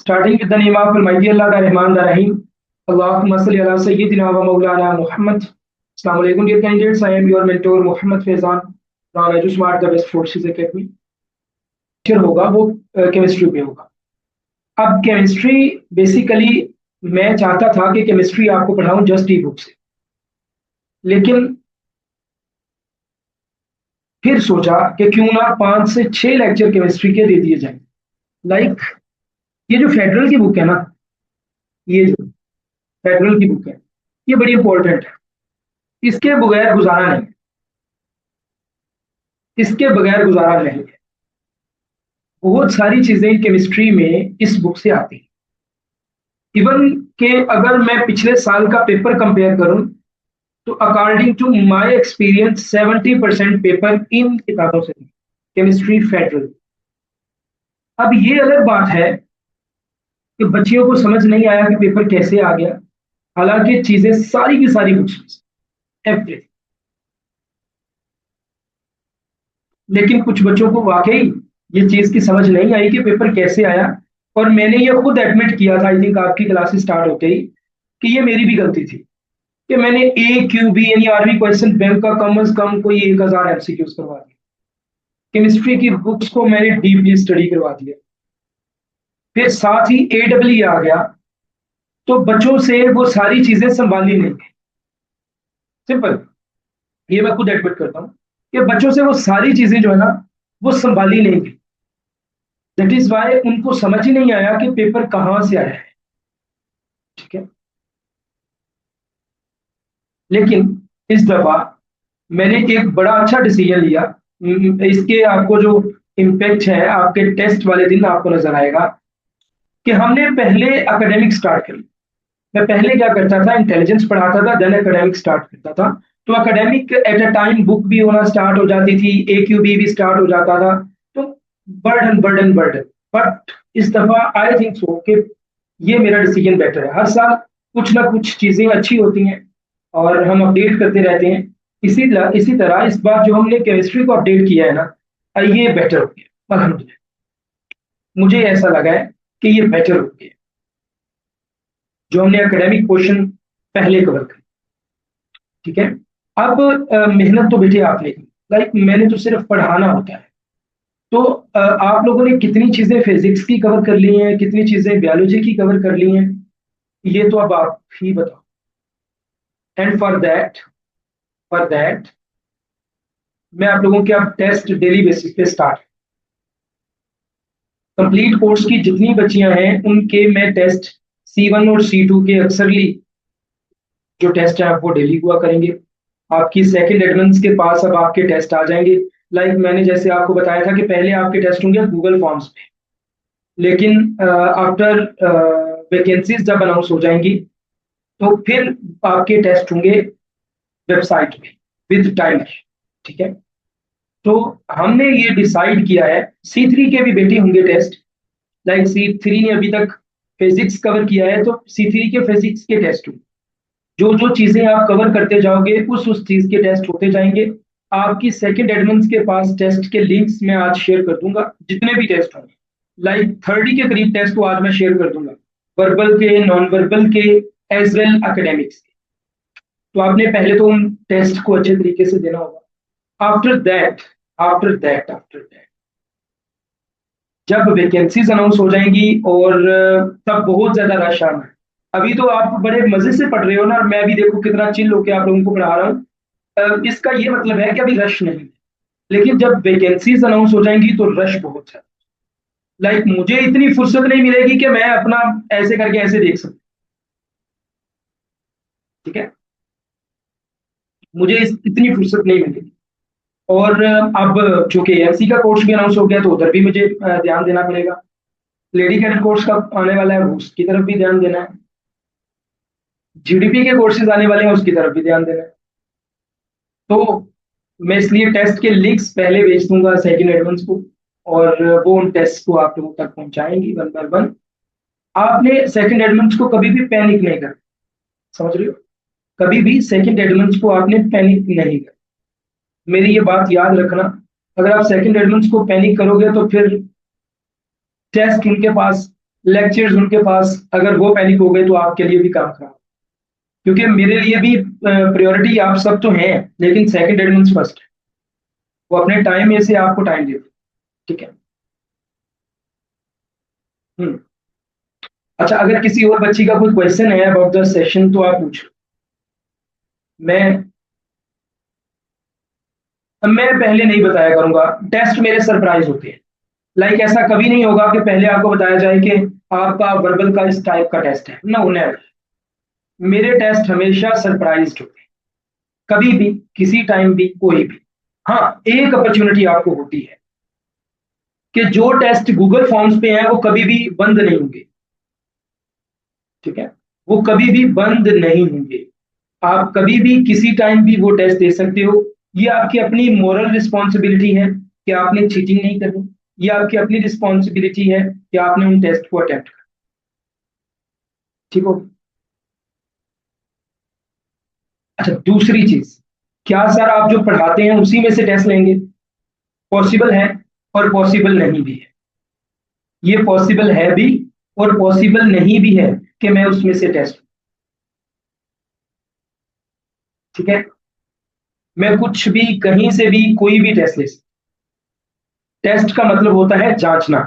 Starting with the name of Almighty Allah, the Rahman, the Rahim. Allahumma salli ala Sayyidina wa Mawlana Muhammad. Assalamu alaikum, dear candidates. I am your mentor, Muhammad Faizan, from EduSmart, the Best Forces Academy. होगा वो chemistry पे होगा। अब chemistry basically मैं चाहता था कि chemistry आपको पढ़ाऊं जस्ट ई बुक से, लेकिन फिर सोचा कि क्यों ना 5 से 6 लेक्चर केमिस्ट्री के दे दिए जाएं। लाइक ये जो फेडरल की बुक है ना, ये जो फेडरल की बुक है, ये बड़ी इंपॉर्टेंट है। इसके बगैर गुजारा नहीं, इसके बगैर गुजारा नहीं है। बहुत सारी चीजें केमिस्ट्री में इस बुक से आती हैं। इवन के अगर मैं पिछले साल का पेपर कंपेयर करूं तो according to my experience 70% paper इन किताबों से केमिस्ट्री फेडरल। अब ये अलग बात है कि बच्चियों को समझ नहीं आया कि पेपर कैसे आ गया, हालांकि चीजें सारी की सारी बुक्स एवरीथिंग, लेकिन कुछ बच्चों को वाकई ये चीज की समझ नहीं आई कि पेपर कैसे आया। और मैंने ये खुद एडमिट किया था, आई थिंक आपकी क्लासेस स्टार्ट होते ही, कि ये मेरी भी गलती थी कि मैंने ए क्यू बी यानी आरवी क्वेश्चन बैंक का कम अज कम कोई 1000 एमसीक्यूज करवा दिया। केमिस्ट्री की बुक्स को मैंने डीपली स्टडी करवा दिया, फिर साथ ही एडब्ल्यू आ गया, तो बच्चों से वो सारी चीजें संभाली नहीं गई। सिंपल, ये मैं खुद एडमिट करता हूँ कि बच्चों से वो सारी चीजें जो है ना वो संभाली नहीं गई। दैट इज वाई उनको समझ ही नहीं आया कि पेपर कहां से आया है। ठीक है, लेकिन इस दफा मैंने एक बड़ा अच्छा डिसीजन लिया। इसके आपको जो इम्पैक्ट है आपके टेस्ट वाले दिन आपको नजर आएगा कि हमने पहले एकेडमिक स्टार्ट कर लिया। मैं पहले क्या करता था, इंटेलिजेंस पढ़ाता था, देन एकेडमिक स्टार्ट करता था। तो academic at a time book भी होना स्टार्ट हो जाती थी, AQB भी स्टार्ट हो जाता था, तो बर्डन बर्डन बर्डन। बट इस दफा आई थिंक सो कि ये मेरा डिसीजन बेटर है। हर साल कुछ ना कुछ चीजें अच्छी होती हैं और हम अपडेट करते रहते हैं। इसी तरह इस बार जो हमने केमिस्ट्री को अपडेट किया है ना, ये बेटर हो गया अल्हम्दुलिल्लाह। मुझे ऐसा लगा है कि ये बेटर हो गया जो हमने एकेडमिक पोर्शन पहले कवर किया। ठीक है, अब मेहनत तो बेटे आपने की, लाइक मैंने तो सिर्फ पढ़ाना होता है। तो आप लोगों ने कितनी चीजें फिजिक्स की कवर कर ली हैं, कितनी चीजें बायोलॉजी की कवर कर ली हैं, ये तो अब आप ही बताओ। एंड फॉर दैट मैं आप लोगों के अब टेस्ट डेली बेसिस पे स्टार्ट, कंप्लीट कोर्स की जितनी बच्चियां हैं उनके मैं टेस्ट C1 और C2 के अक्सरली जो टेस्ट है वो डेली हुआ करेंगे। आपकी सेकंड एडवांस के पास अब आपके टेस्ट आ जाएंगे। लाइक मैंने जैसे आपको बताया था कि पहले आपके टेस्ट होंगे गूगल फॉर्म्स पे, लेकिन आफ्टर वैकेंसीज जब अनाउंस हो जाएंगी तो फिर आपके टेस्ट होंगे वेबसाइट पे विद टाइमर। ठीक है, तो हमने ये डिसाइड किया है C3 के भी बेटे होंगे टेस्ट। लाइक C3 ने अभी तक फिजिक्स कवर किया है, तो C3 के फिजिक्स के टेस्ट होंगे। जो जो चीजें आप कवर करते जाओगे उस चीज के टेस्ट होते जाएंगे। आपकी सेकंड एडमिन्स के पास टेस्ट के लिंक्स मैं आज शेयर कर दूंगा, जितने भी टेस्ट होंगे। लाइक 30 के करीब टेस्ट को आज मैं शेयर कर दूंगा, वर्बल के, नॉन वर्बल के, एज वेल एकेडमिक्स के। तो आपने पहले तो उन टेस्ट को अच्छे तरीके से देना होगा। आफ्टर दैट जब वैकेंसीज अनाउंस हो जाएंगी और तब बहुत ज्यादा रश आना है। अभी तो आप बड़े मजे से पढ़ रहे हो ना, और मैं भी देखो कितना चिल होके आप लोगों को पढ़ा रहा हूँ। इसका ये मतलब है कि अभी रश नहीं है, लेकिन जब वैकेंसीज अनाउंस हो जाएंगी तो रश बहुत है। लाइक मुझे इतनी फुर्सत नहीं मिलेगी कि मैं अपना ऐसे करके ऐसे देख सकूं। ठीक है, मुझे इतनी फुर्सत नहीं मिलेगी। और अब चूंकि AMC का कोर्स भी अनाउंस हो गया तो उधर भी मुझे ध्यान देना पड़ेगा। लेडी कैडेट कोर्स का आने वाला है, उसकी तरफ भी ध्यान देना है। GDP के कोर्सेज आने वाले हैं, उसकी तरफ भी ध्यान देना है। तो मैं इसलिए टेस्ट के लिंक्स पहले भेज दूंगा सेकंड एडवांस को, और वो उन टेस्ट को आप लोगों तक पहुंचाएंगी वन बाय वन। आपने सेकंड एडवांस को कभी भी पैनिक नहीं करना, समझ रहे हो? कभी भी सेकंड एडवांस को आपने पैनिक नहीं करना, मेरी ये बात याद रखना। अगर आप सेकंड एडवांस को पैनिक करोगे तो फिर टेस्ट उनके पास लेक्चर्स उनके पास, अगर वो पैनिक हो गए तो आपके लिए भी काम खराब। क्योंकि मेरे लिए भी प्रायोरिटी आप सब तो हैं, लेकिन सेकंड एडमिन फर्स्ट है। वो अपने टाइम में से आपको टाइम देते हैं, ठीक है। हम्म। अच्छा, अगर किसी और बच्ची का कोई क्वेश्चन है अबाउट द सेशन तो आप पूछो। मैं मैं पहले नहीं बताया करूंगा, टेस्ट मेरे सरप्राइज होते हैं। लाइक ऐसा कभी नहीं होगा कि पहले आपको बताया जाए कि आपका वर्बल का इस टाइप का टेस्ट है, नो नेवर। मेरे टेस्ट हमेशा सरप्राइज्ड होते हैं, कभी भी, किसी टाइम भी, कोई भी। हाँ, एक अपॉर्चुनिटी आपको होती है कि जो टेस्ट गूगल फॉर्म्स पे हैं वो कभी भी बंद नहीं होंगे, ठीक है। वो कभी भी बंद नहीं होंगे। आप कभी भी किसी टाइम भी वो टेस्ट दे सकते हो। ये आपकी अपनी मोरल रिस्पॉन्सिबिलिटी है कि आपने चीटिंग नहीं करनी। ये आपकी अपनी रिस्पॉन्सिबिलिटी है कि आपने उन टेस्ट को अटेम्प्ट करना, ठीक हो। अच्छा, दूसरी चीज, क्या सर आप जो पढ़ाते हैं उसी में से टेस्ट लेंगे? पॉसिबल है और पॉसिबल नहीं भी है। ये पॉसिबल है भी और पॉसिबल नहीं भी है कि मैं उसमें से टेस्ट, ठीक है। मैं कुछ भी कहीं से भी कोई भी टेस्ट ले सकता। टेस्ट का मतलब होता है जांचना।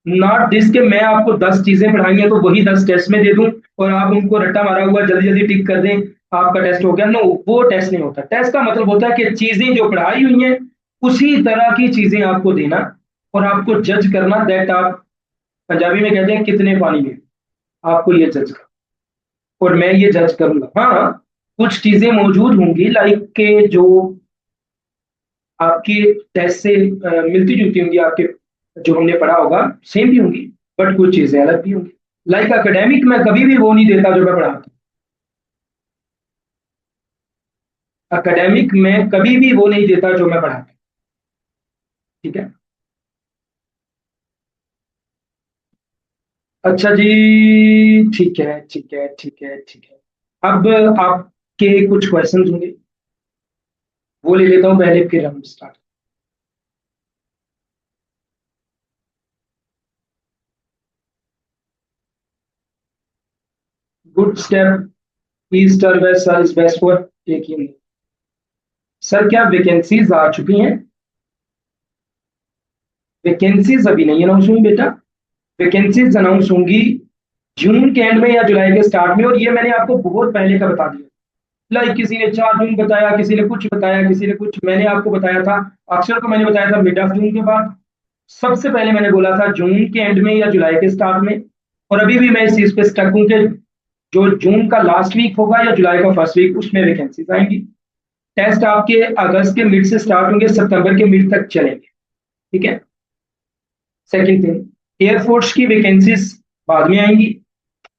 नॉट दिस के मैं आपको 10 चीजें पढ़ाई हैं तो वही 10 टेस्ट में दे दूं और आप उनको रट्टा मारा हुआ जल्दी जल्दी टिक कर दें, आपका टेस्ट हो गया। नो, वो टेस्ट नहीं होता। टेस्ट का मतलब होता है कि चीजें जो पढ़ाई हुई हैं उसी तरह की चीजें आपको देना और आपको जज करना, दैट आप, पंजाबी में कहते हैं कितने पानी में, आपको ये जज कर, और मैं ये जज करूंगा। हाँ, कुछ चीजें मौजूद होंगी लाइक के जो आपके टेस्ट से मिलती जुलती होंगी, आपके जो हमने पढ़ा होगा सेम भी होंगी, बट कुछ चीजें अलग भी होंगी। लाइक एकेडमिक में कभी भी वो नहीं देता जो मैं पढ़ाता हूँ। एकेडमिक में कभी भी वो नहीं देता जो मैं पढ़ाता हूँ, ठीक है। अच्छा जी, ठीक है, ठीक है, ठीक है, ठीक है। अब आपके कुछ क्वेश्चन होंगे, वो ले लेता हूँ पहले, फिर हम स्टार्ट। गुड स्टेप, ईस्ट और west sir is best for taking. Sir क्या वैकेंसीज आ चुकी हैं? वैकेंसीज अभी नहीं अनाउंस हुई बेटा। वैकेंसीज अनाउंस होंगी जून के एंड में या जुलाई के स्टार्ट में, और ये मैंने आपको बहुत पहले का बता दिया। लाइक किसी ने 4 जून बताया, किसी ने कुछ बताया, किसी ने कुछ, मैंने आपको बताया था। अक्षर को मैंने बताया था मिड ऑफ जून के बाद। सबसे पहले मैंने बोला था जून के एंड में या जुलाई के स्टार्ट में। और अभी भी मैं इस चीज पे स्टक हूं कि जो जून का लास्ट वीक होगा या जुलाई का फर्स्ट वीक, उसमें वैकेंसीज आएंगी। टेस्ट आपके अगस्त के मिड से स्टार्ट होंगे, सितंबर के मिड तक चलेंगे, ठीक है। सेकेंड थिंग, एयरफोर्स की वैकेंसीज बाद में आएंगी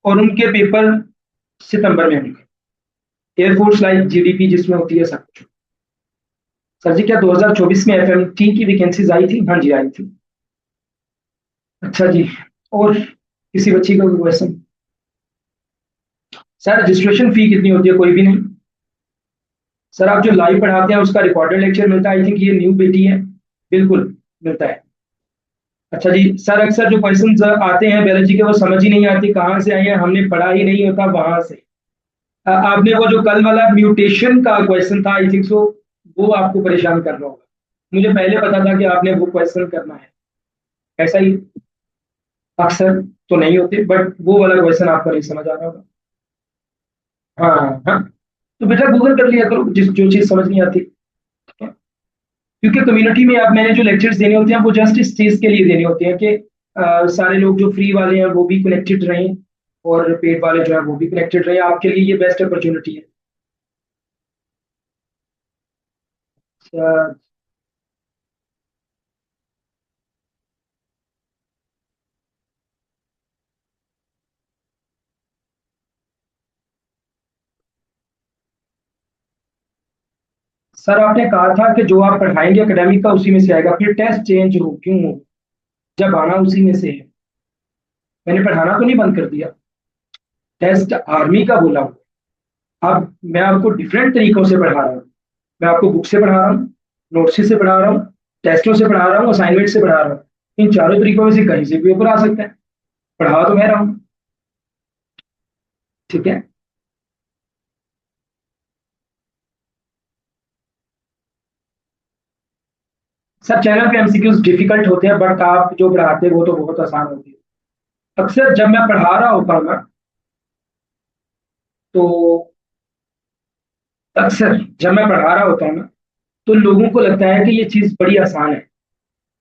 और उनके पेपर सितंबर में होंगे। एयरफोर्स लाइक जीडीपी जिसमें होती है सब कुछ। सर जी क्या 2024 में एफएमटी की वैकेंसीज आई थी? हाँ जी, आई थी। अच्छा जी, और किसी बच्ची का कोई क्वेश्चन? सर रजिस्ट्रेशन फी कितनी होती है? कोई भी नहीं। सर आप जो लाइव पढ़ाते हैं उसका रिकॉर्डेड लेक्चर मिलता है, आई थिंक ये न्यू बेटी है। बिल्कुल मिलता है। अच्छा जी सर, अक्सर जो क्वेश्चन आते हैं बायोलॉजी के वो समझ ही नहीं आती कहाँ से आए हैं, हमने पढ़ा ही नहीं होता वहां से। आपने वो जो कल वाला म्यूटेशन का क्वेश्चन था, आई थिंक सो, वो आपको परेशान कर रहा होगा। मुझे पहले पता था कि आपने वो क्वेश्चन करना है, ऐसा ही। अक्सर तो नहीं होते, बट वो वाला क्वेश्चन आपको नहीं समझ आ रहा होगा। हाँ, हाँ। तो बेटा गूगल कर लिया करो जिस जो चीज समझ नहीं आती, ठीक है? क्योंकि कम्युनिटी में आप, मैंने जो लेक्चर्स देने होते हैं वो जस्ट इस चीज के लिए देने होते हैं कि सारे लोग जो फ्री वाले हैं वो भी कनेक्टेड रहें और पेड वाले जो है वो भी कनेक्टेड रहे। आपके लिए ये बेस्ट अपॉर्चुनिटी है। अच्छा, सर आपने कहा था कि जो आप पढ़ाएंगे एकेडमिक का उसी में से आएगा, फिर टेस्ट चेंज हो क्यों हो जब आना उसी में से है? मैंने पढ़ाना तो नहीं बंद कर दिया, टेस्ट आर्मी का बोला हूँ। अब मैं आपको डिफरेंट तरीकों से पढ़ा रहा हूँ। मैं आपको बुक से पढ़ा रहा हूँ, नोट्स से पढ़ा रहा हूँ, टेस्टों से पढ़ा रहा हूँ, असाइनमेंट से पढ़ा रहा हूँ। इन चारों तरीकों में से कहीं से भी पेपर आ सकता है। पढ़ा तो मैं रहा हूँ। ठीक है। सर चैनल पे एमसीक्यूज डिफिकल्ट होते हैं, बट आप जो पढ़ाते हैं वो तो बहुत आसान होती है। अक्सर जब मैं पढ़ा रहा होता हूँ ना, तो अक्सर जब मैं पढ़ा रहा होता हूँ ना, तो लोगों को लगता है कि ये चीज बड़ी आसान है,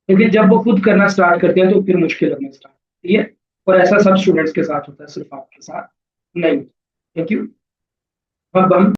लेकिन जब वो खुद करना स्टार्ट करते हैं तो फिर मुश्किल लगना स्टार्ट होती है। और ऐसा सब स्टूडेंट्स के साथ होता है, सिर्फ आपके साथ नहीं। Thank you. अब हम